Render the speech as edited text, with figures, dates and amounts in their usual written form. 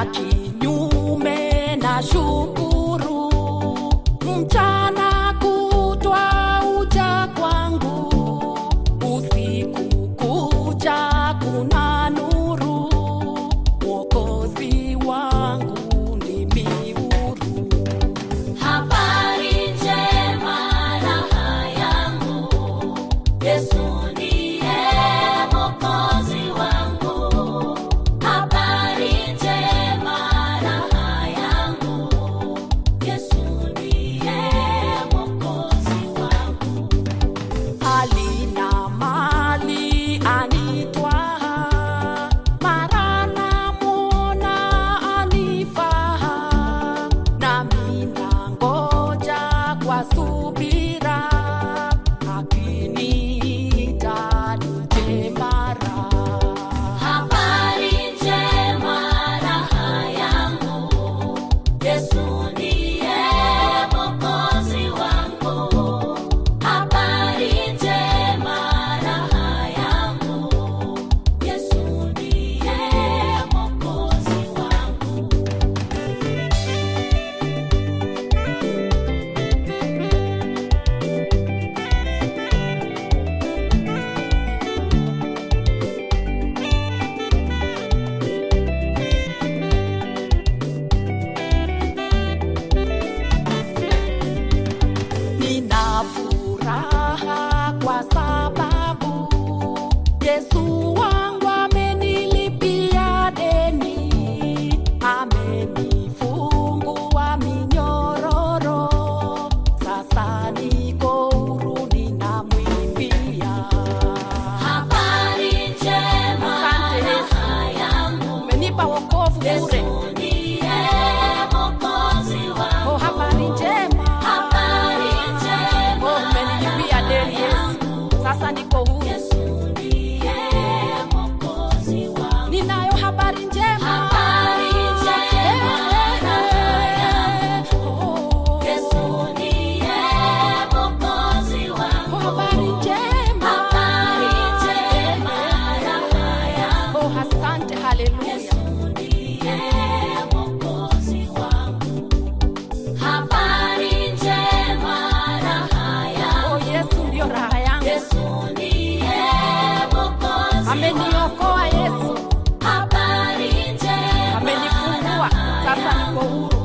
na kinyume na shukuru, mchana kutwa uja kwangu, usiku kucha kuna nuru, Mwokozi wangu ndimi huru. Habari njema raha yangu, Yesu ndiye Mwokozi wangu. Habari njema raha yangu, Yesu ndiye Mwokozi wangu. Alina mali anitwaha, mara namwona anifaha, nami nangoja kwa subira, akiniita nije mara. Habari njema raha yangu, Yesu ndiye Mwokozi wangu. Habari njema raha yangu, Yesu ndiye Mwokozi wangu. Nina furaha kwa sababu Yesu wangu amenilipia deni, amenifungua minyororo, sasa niko huru, ninamwimbia. Habari njema Asante Yesu, raha yangu, umenipa wokovu bure. Yesu ndiye Mwokozi wangu. Oh, habari njema. Habari njema Oh, umenilipia deni Yesu, sasa niko huru. Yesu ndiye Mwokozi wangu. Ninayo habari njema. Habari njema raha yangu, Oh, Yesu ndiye Mwokozi wangu. habari njema. Habari njema raha yangu, Oh, asante, haleluya. Yesu ndiye Mwokozi wangu. Habari njema raha yangu, Oh, Yesu ndio raha yangu. Yesu ndiye Mwokozi wangu. Ameniokoa Yesu, Habari njema amenifungua, raha sasa niko yangu, huru.